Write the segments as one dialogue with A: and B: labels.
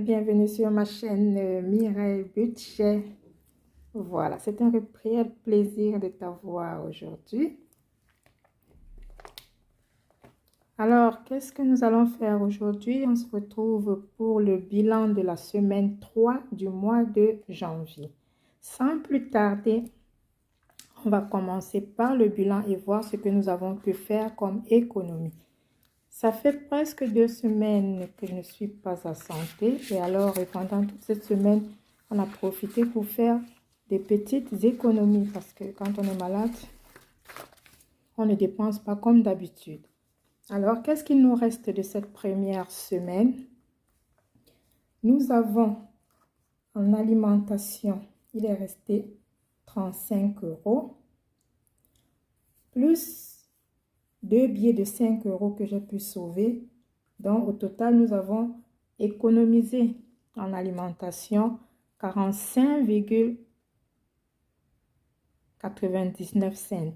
A: bienvenue sur ma chaîne Mireille Budget. Voilà, c'est un réel plaisir de t'avoir aujourd'hui. Alors, qu'est-ce que nous allons faire aujourd'hui? On se retrouve pour le bilan de la semaine 3 du mois de janvier. Sans plus tarder, on va commencer par le bilan et voir ce que nous avons pu faire comme économie. Ça fait presque 2 semaines que je ne suis pas à santé et alors pendant toute cette semaine, on a profité pour faire des petites économies parce que quand on est malade, on ne dépense pas comme d'habitude. Alors, qu'est-ce qu'il nous reste de cette première semaine? Nous avons en alimentation, il est resté 35 € plus 2 billets de 5 € que j'ai pu sauver. Donc, au total, nous avons économisé en alimentation 45,99 cents.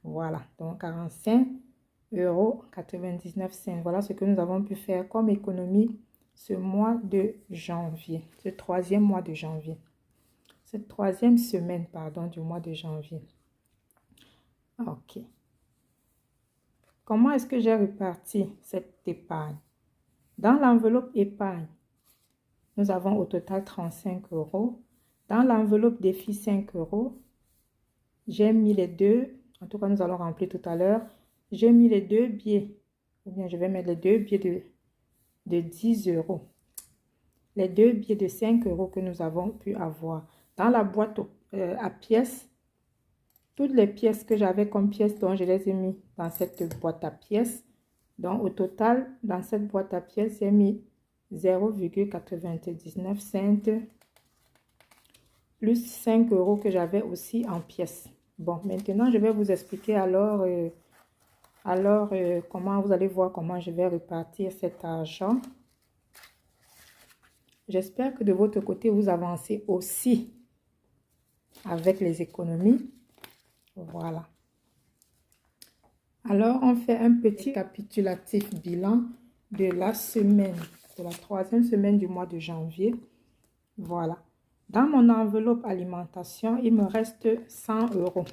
A: Voilà, donc 45,99 €. Voilà ce que nous avons pu faire comme économie ce mois de janvier, ce troisième mois de janvier. Cette troisième semaine, pardon, du mois de janvier. Ok. Comment est-ce que j'ai réparti cette épargne? Dans l'enveloppe épargne, nous avons au total 35 €. Dans l'enveloppe défi 5 €, j'ai mis les deux, en tout cas nous allons remplir tout à l'heure, j'ai mis les deux billets, ou bien je vais mettre les deux billets de 10 €. Les deux billets de 5 € que nous avons pu avoir. Dans la boîte à pièces, toutes les pièces que j'avais comme pièces, donc je les ai mis dans cette boîte à pièces. Donc, au total, dans cette boîte à pièces, j'ai mis 0,99 cents plus 5 € que j'avais aussi en pièces. Bon, maintenant, je vais vous expliquer alors comment vous allez voir comment je vais répartir cet argent. J'espère que de votre côté, vous avancez aussi avec les économies. Voilà. Alors, on fait un petit récapitulatif bilan de la semaine, de la troisième semaine du mois de janvier. Voilà. Dans mon enveloppe alimentation, il me reste 100 €.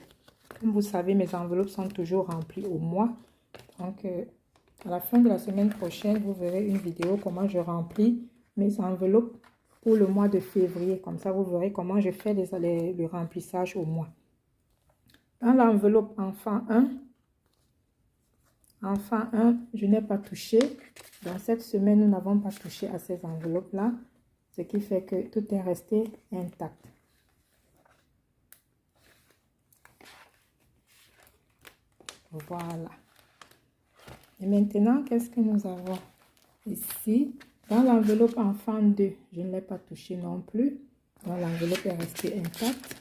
A: Comme vous savez, mes enveloppes sont toujours remplies au mois. Donc, à la fin de la semaine prochaine, vous verrez une vidéo comment je remplis mes enveloppes pour le mois de février. Comme ça, vous verrez comment je fais le remplissage au mois. Dans l'enveloppe enfant 1, je n'ai pas touché. Dans cette semaine, nous n'avons pas touché à ces enveloppes-là, ce qui fait que tout est resté intact. Voilà. Et maintenant, qu'est-ce que nous avons ici? Dans l'enveloppe enfant 2, je ne l'ai pas touché non plus. Donc, l'enveloppe est restée intacte.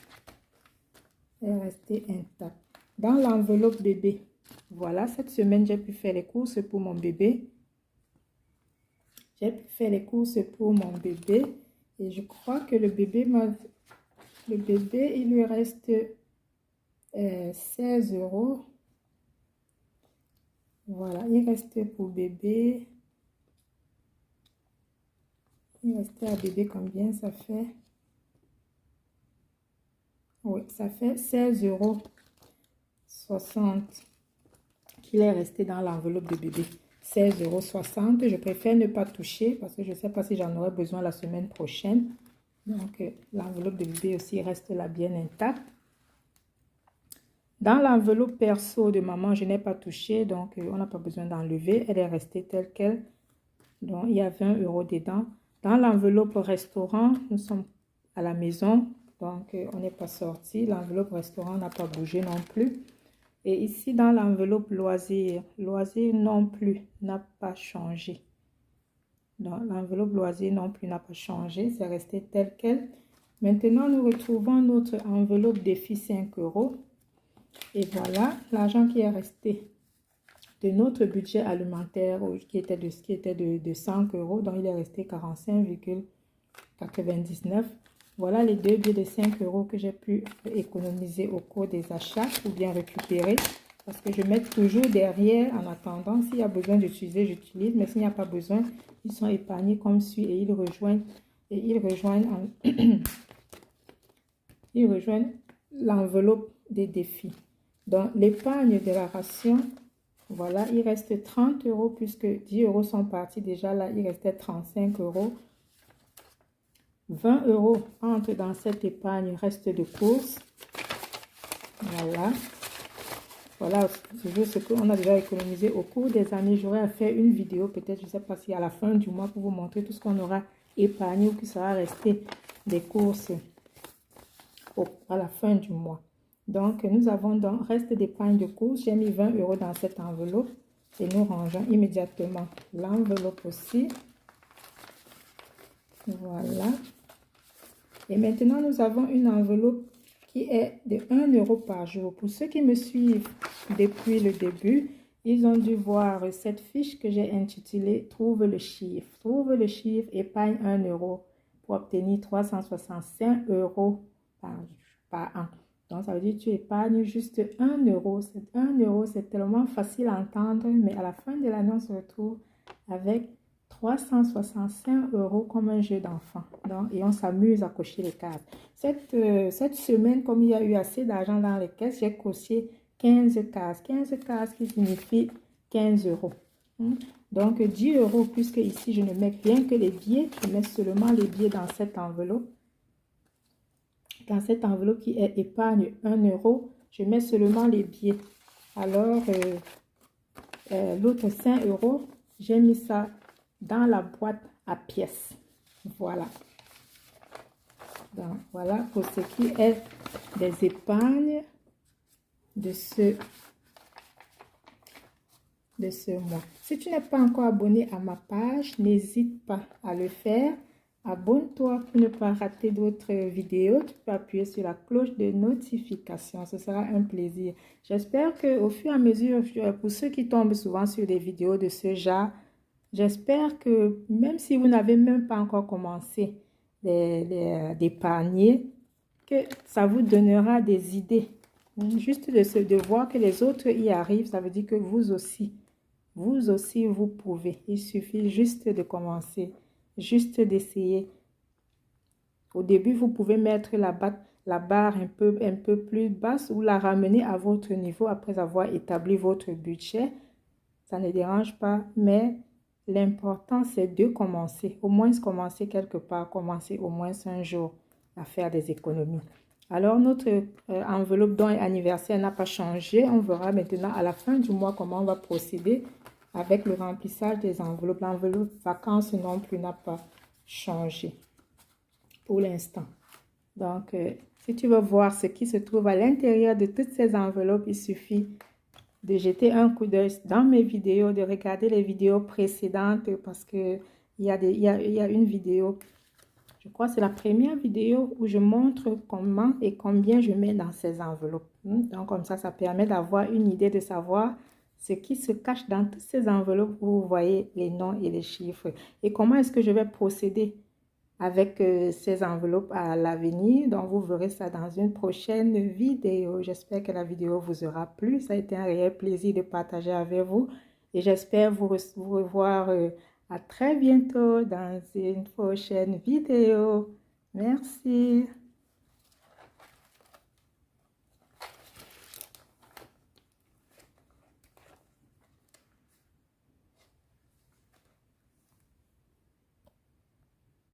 A: Dans l'enveloppe bébé, voilà, cette semaine, j'ai pu faire les courses pour mon bébé. Et je crois que le bébé, il lui reste 16 €. Voilà, il restait pour bébé. Il restait à bébé combien ça fait? Oui, ça fait 16,60 € qu'il est resté dans l'enveloppe de bébé. 16,60 €. Je préfère ne pas toucher parce que je ne sais pas si j'en aurai besoin la semaine prochaine. Donc, l'enveloppe de bébé aussi reste là bien intacte. Dans l'enveloppe perso de maman, je n'ai pas touché. Donc, on n'a pas besoin d'enlever. Elle est restée telle qu'elle. Donc, il y a 20 € dedans. Dans l'enveloppe restaurant, nous sommes à la maison. Donc, on n'est pas sorti. L'enveloppe restaurant n'a pas bougé non plus. Et ici, dans l'enveloppe loisir non plus n'a pas changé. Donc, l'enveloppe loisir non plus n'a pas changé. C'est resté tel quel. Maintenant, nous retrouvons notre enveloppe défi 5 €. Et voilà, l'argent qui est resté de notre budget alimentaire qui était de 100 €. Donc, il est resté 45,99 €. Voilà les deux billets de 5 € que j'ai pu économiser au cours des achats ou bien récupérer. Parce que je mets toujours derrière en attendant. S'il y a besoin d'utiliser, j'utilise. Mais s'il n'y a pas besoin, ils sont épargnés comme suit et ils rejoignent, ils rejoignent l'enveloppe des défis. Donc, l'épargne de la ration, voilà, il reste 30 € puisque 10 € sont partis déjà là. Il restait 35 €. 20 € entrent dans cette épargne reste de course. Voilà. Voilà toujours ce qu'on a déjà économisé au cours des années. J'aurais fait une vidéo peut-être, je ne sais pas si à la fin du mois pour vous montrer tout ce qu'on aura épargné ou qui sera resté des courses à la fin du mois. Donc, nous avons donc reste d'épargne de course. J'ai mis 20 € dans cette enveloppe et nous rangeons immédiatement l'enveloppe aussi. Voilà. Et maintenant, nous avons une enveloppe qui est de 1 € par jour. Pour ceux qui me suivent depuis le début, ils ont dû voir cette fiche que j'ai intitulée « Trouve le chiffre ». Trouve le chiffre, épargne 1 € pour obtenir 365 € par an. Donc, ça veut dire que tu épargnes juste 1 €. 1 €, c'est tellement facile à entendre, mais à la fin de l'année, on se retrouve avec 365 € comme un jeu d'enfant. Et on s'amuse à cocher les cases. Cette semaine, comme il y a eu assez d'argent dans les caisses, j'ai coché 15 cases. 15 cases qui signifie 15 €. Donc 10 € puisque ici je ne mets rien que les billets. Je mets seulement les billets dans cette enveloppe. Dans cette enveloppe qui est épargne 1 €, je mets seulement les billets. Alors l'autre 5 €, j'ai mis ça dans la boîte à pièces. Voilà. Donc, voilà pour ce qui est des épargnes de ce mois. Si tu n'es pas encore abonné à ma page, n'hésite pas à le faire. Abonne-toi pour ne pas rater d'autres vidéos. Tu peux appuyer sur la cloche de notification. Ce sera un plaisir. J'espère qu'au fur et à mesure, pour ceux qui tombent souvent sur des vidéos de ce genre, j'espère que même si vous n'avez même pas encore commencé d'épargner, que ça vous donnera des idées. Juste de voir que les autres y arrivent, ça veut dire que vous aussi, vous pouvez. Il suffit juste de commencer, juste d'essayer. Au début, vous pouvez mettre la barre un peu plus basse ou la ramener à votre niveau après avoir établi votre budget. Ça ne dérange pas, mais l'important, c'est de commencer. Au moins commencer quelque part, commencer au moins un jour à faire des économies. Alors, notre enveloppe don et anniversaire n'a pas changé. On verra maintenant à la fin du mois comment on va procéder avec le remplissage des enveloppes. L'enveloppe vacances non plus n'a pas changé pour l'instant. Donc, si tu veux voir ce qui se trouve à l'intérieur de toutes ces enveloppes, il suffit de jeter un coup d'œil dans mes vidéos, de regarder les vidéos précédentes parce que il y a une vidéo, je crois que c'est la première vidéo où je montre comment et combien je mets dans ces enveloppes. Donc comme ça permet d'avoir une idée de savoir ce qui se cache dans toutes ces enveloppes où vous voyez les noms et les chiffres. Et comment est-ce que je vais procéder avec ces enveloppes à l'avenir. Donc, vous verrez ça dans une prochaine vidéo. J'espère que la vidéo vous aura plu. Ça a été un réel plaisir de partager avec vous. Et j'espère vous revoir à très bientôt dans une prochaine vidéo. Merci.